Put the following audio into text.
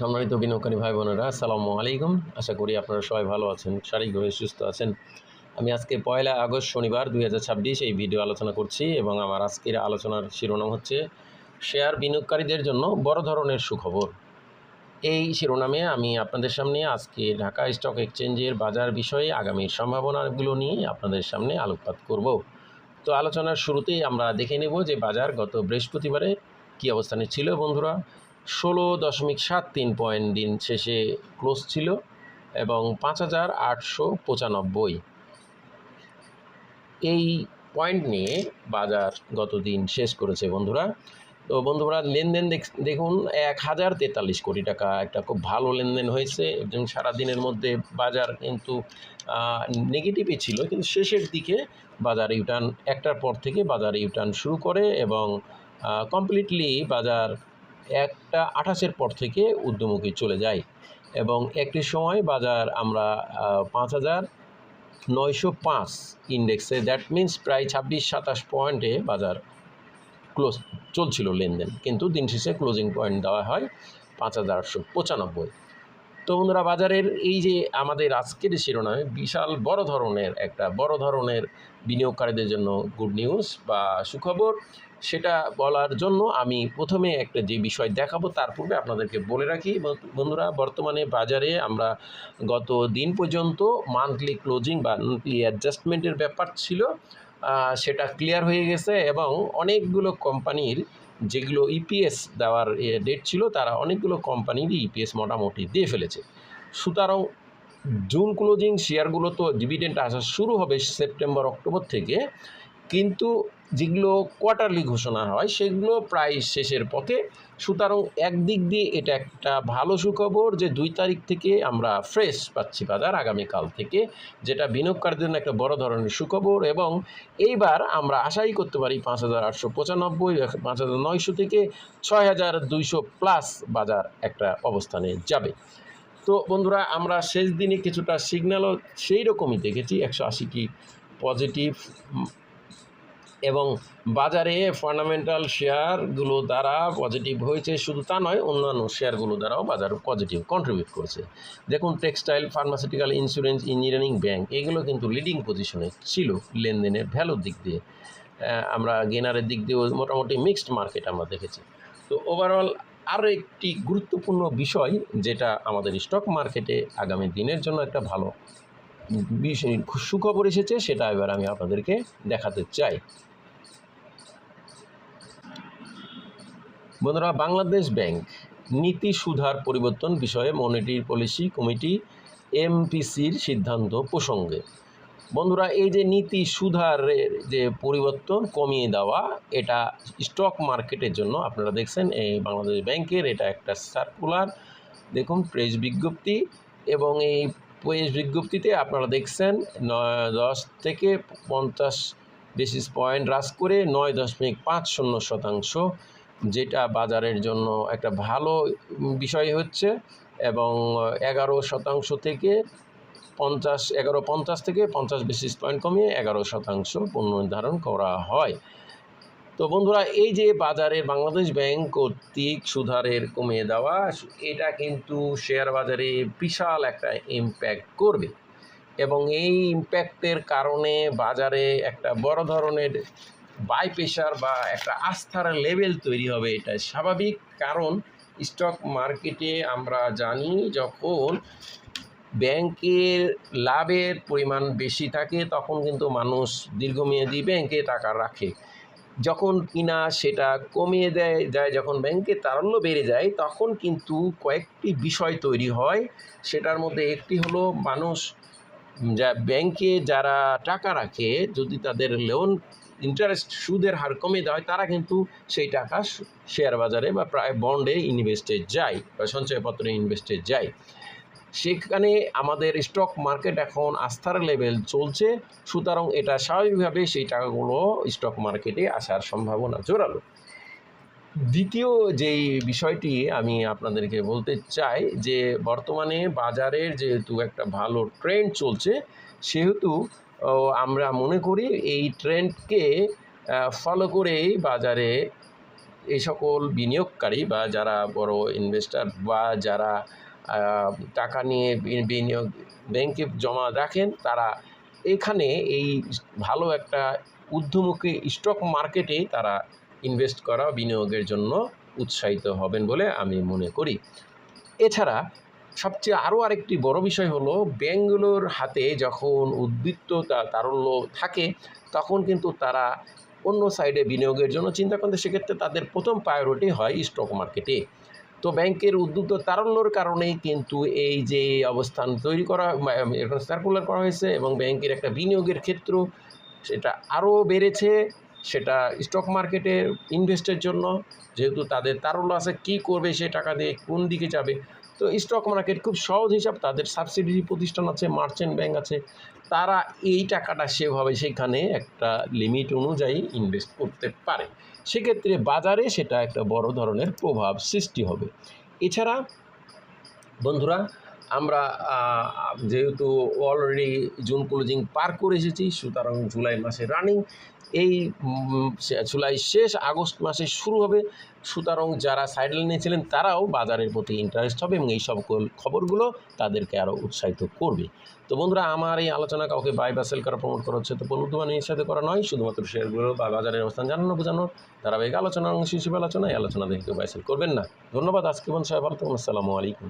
সম্মানিত বিনিয়োগকারী ভাই বোনেরা, আসসালামু আলাইকুম। আশা করি আপনারা সবাই ভালো আছেন, শারীরিকভাবে সুস্থ আছেন। আমি আজকে 1 আগস্ট শনিবার 2026 এই ভিডিও আলোচনা করছি এবং আমার আজকের আলোচনার শিরোনাম হচ্ছে শেয়ার বিনিয়োগকারীদের জন্য বড় ধরনের সুখবর। এই শিরোনামে আমি আপনাদের সামনে আজকে ঢাকা স্টক এক্সচেঞ্জের বাজার বিষয়ে আগামীর সম্ভাবনাগুলো নিয়ে আপনাদের সামনে আলোকপাত করব। তো আলোচনার শুরুতেই আমরা দেখে নেব যে বাজার গত বৃহস্পতিবারে কী অবস্থানে ছিল বন্ধুরা। 16.73 পয়েন্ট দিন শেষে ক্লোজ ছিল এবং 5,895 এই পয়েন্ট নিয়ে বাজার গত দিন শেষ করেছে বন্ধুরা। তো বন্ধুরা, লেনদেন দেখুন 1,043 কোটি টাকা, একটা খুব ভালো লেনদেন হয়েছে এবং সারাদিনের মধ্যে বাজার কিন্তু নেগেটিভই ছিল, কিন্তু শেষের দিকে বাজার ইউটার্ন, একটার পর থেকে বাজার ইউটার্ন শুরু করে এবং কমপ্লিটলি বাজার 1:28 পর থেকে ঊর্ধ্বমুখী চলে যায় এবং একটি সময় বাজার আমরা 5,905 ইন্ডেক্সে, দ্যাট মিন্স প্রায় 26-27 পয়েন্টে বাজার ক্লোজ চলছিল লেনদেন, কিন্তু দিন শেষে ক্লোজিং পয়েন্ট দেওয়া হয় 5,895। তো বন্ধুরা, বাজারের এই যে আমাদের আজকের শিরোনামে বিশাল বড় ধরনের বিনিয়োগকারীদের জন্য গুড নিউজ বা সুখবর, সেটা বলার জন্য আমি প্রথমে একটা যে বিষয় দেখাবো তার পূর্বে আপনাদেরকে বলে রাখি বন্ধুরা, বর্তমানে বাজারে আমরা গত দিন পর্যন্ত মান্থলি ক্লোজিং বা মান্থলি অ্যাডজাস্টমেন্টের ব্যাপার ছিল, সেটা ক্লিয়ার হয়ে গেছে এবং অনেকগুলো কোম্পানির যেগুলো ইপিএস দেওয়ার ডেট ছিল, তারা অনেকগুলো কোম্পানিরই ইপিএস মোটামুটি দিয়ে ফেলেছে। সুতরাং জুন ক্লোজিং শেয়ারগুলো তো ডিভিডেন্ড আসা শুরু হবে সেপ্টেম্বর অক্টোবর থেকে, কিন্তু যেগুলো কোয়ার্টারলি ঘোষণা হয় সেগুলো প্রায় শেষের পথে। সুতরাং একদিক দিয়ে এটা একটা ভালো সুখবর যে 2 তারিখ থেকে আমরা ফ্রেশ পাচ্ছি বাজার আগামীকাল থেকে, যেটা বিনিয়োগকারীদের জন্য একটা বড় ধরনের সুখবর এবং এইবার আমরা আশাই করতে পারি 5,895, 5,900 থেকে 6,200 প্লাস বাজার একটা অবস্থানে যাবে। তো বন্ধুরা, আমরা শেষ দিনে কিছুটা সিগন্যালও সেই রকমই দেখেছি, 180টি পজিটিভ এবং বাজারে ফান্ডামেন্টাল শেয়ারগুলো দ্বারা পজিটিভ হয়েছে, শুধু তা নয়, অন্যান্য শেয়ারগুলো দ্বারাও বাজার পজিটিভ কন্ট্রিবিউট করেছে। দেখুন, textile, pharmaceutical, insurance, engineering, bank এগুলো কিন্তু লিডিং পজিশনে ছিল লেনদেনের ভ্যালুর দিক দিয়ে। আমরা গেনারের দিক দিয়েও মোটামুটি মিক্সড মার্কেট আমরা দেখেছি। তো ওভারঅল আরও একটি গুরুত্বপূর্ণ বিষয় যেটা আমাদের স্টক মার্কেটে আগামী দিনের জন্য একটা ভালো বিষয় সুখবর এসেছে, সেটা এবার আমি আপনাদেরকে দেখাতে চাই। বন্ধুরা, বাংলাদেশ ব্যাংক নীতি সুধার পরিবর্তন বিষয়ে মনিটরি পলিসি কমিটি এমপিসির সিদ্ধান্ত প্রসঙ্গে। বন্ধুরা, এই যে নীতি সুধারের যে পরিবর্তন কমিয়ে দেওয়া, এটা স্টক মার্কেটের জন্য আপনারা দেখছেন এই বাংলাদেশ ব্যাংকের এটা একটা সার্কুলার, দেখুন প্রেস বিজ্ঞপ্তি, এবং এই প্রেস বিজ্ঞপ্তিতে আপনারা দেখছেন 10 থেকে 50 বেসিস পয়েন্ট হ্রাস করে 9.50%, যেটা বাজারের জন্য একটা ভালো বিষয় হচ্ছে এবং 11% থেকে 11.50 থেকে 50 বেসিস পয়েন্ট কমিয়ে 11% পুনর্নির্ধারণ করা হয়। তো বন্ধুরা, এই যে বাজারের বাংলাদেশ ব্যাংক কর্তৃক সুধারের কমিয়ে দেওয়া, এটা কিন্তু শেয়ার বাজারে বিশাল একটা ইম্প্যাক্ট করবে এবং এই ইম্প্যাক্টের কারণে বাজারে একটা বড় ধরনের বাই প্রেশার বা একটা আস্থার লেভেল তৈরি হবে, এটা স্বাভাবিক। কারণ স্টক মার্কেটে আমরা জানি যখন ব্যাংকের লাভের পরিমাণ বেশি থাকে তখন কিন্তু মানুষ দীর্ঘমেয়াদী ব্যাংকে টাকা রাখে, যখন কিনা সেটা কমিয়ে যায়, যখন ব্যাংকের তারল্য বেড়ে যায় তখন কিন্তু কয়েকটি বিষয় তৈরি হয়। সেটার মধ্যে একটি হলো, মানুষ ব্যাংকে যারা টাকা রাখে, যদি তাদের লোন ইন্টারেস্ট সুদের হার কমে দেওয়া হয়, তারা কিন্তু সেই টাকা শেয়ার বাজারে বা প্রায় বন্ডে ইনভেস্টে যায় বা সঞ্চয়পত্রে ইনভেস্টে যায়। সেখানে আমাদের স্টক মার্কেট এখন আস্থার লেভেল চলছে, সুতরাং এটা স্বাভাবিকভাবে সেই টাকাগুলো স্টক মার্কেটে আসার সম্ভাবনা জোরালো। দ্বিতীয় যেই বিষয়টি আমি আপনাদেরকে বলতে চাই যে বর্তমানে বাজারের যেহেতু একটা ভালো ট্রেন্ড চলছে, সেহেতু আমরা মনে করি এই ট্রেন্ডকে ফলো করেই বাজারে এই সকল বিনিয়োগকারী বা যারা বড় ইনভেস্টর বা যারা টাকা নিয়ে বিনিয়োগ ব্যাংকে জমা রাখেন, তারা এখানে এই ভালো একটা ঊর্ধ্বমুখী স্টক মার্কেটে তারা ইনভেস্ট করা বিনিয়োগের জন্য উৎসাহিত হবেন বলে আমি মনে করি। এছাড়া সবচেয়ে আরও আরেকটি বড় বিষয় হলো, ব্যাংকগুলোর হাতে যখন উদ্বৃত্ত তারল্য থাকে, তখন কিন্তু তারা অন্য সাইডে বিনিয়োগের জন্য চিন্তা করতে, সেক্ষেত্রে তাদের প্রথম প্রায়োরিটি হয় স্টক মার্কেটে। তো ব্যাংকের উদ্বৃত্ত তারল্যর কারণেই কিন্তু এই যে অবস্থান তৈরি করা, এখন সার্কুলার করা হয়েছে এবং ব্যাংকের একটা বিনিয়োগের ক্ষেত্র সেটা আরও বেড়েছে, সেটা স্টক মার্কেটে ইনভেস্টের জন্য, যেহেতু তাদের তারল্য আছে, কী করবে সে টাকা দিয়ে, কোন দিকে যাবে। তো স্টক মার্কেট খুব সহজ হিসাব, তাদের সাবসিডিয়ারি প্রতিষ্ঠান আছে, মার্চেন্ট ব্যাংক আছে, তারা এই টাকাটা সেভাবে সেখানে একটা লিমিট অনুযায়ী ইনভেস্ট করতে পারে। সেক্ষেত্রে বাজারে সেটা একটা বড় ধরনের প্রভাব সৃষ্টি হবে। এছাড়া বন্ধুরা, আমরা যেহেতু অলরেডি জুন ক্লোজিং পার করে এসেছি, সুতরাং জুলাই মাসে রানিং, এই জুলাই শেষ, আগস্ট মাসে শুরু হবে। সুতরাং যারা সাইডলাইনে ছিলেন তারাও বাজারের প্রতি ইন্টারেস্ট হবে এবং এই সকল খবরগুলো তাদেরকে আরও উৎসাহিত করবে। তো বন্ধুরা, আমার এই আলোচনা কাউকে বাই বা সেল করা, প্রমোট করা হচ্ছে তো বন্ধু বানিয়ে সাথে করা নয়, শুধুমাত্র শেয়ারগুলো বা বাজারের অবস্থান জানানো বোঝানোর ধারাবাহিক আলোচনার অংশ হিসেবে আলোচনা। এই আলোচনা দেখে কেউ বাই সেল করবেন না। ধন্যবাদ। আজকে বন্ধু সবাই ভালো থাকুন। আসসালামু আলাইকুম।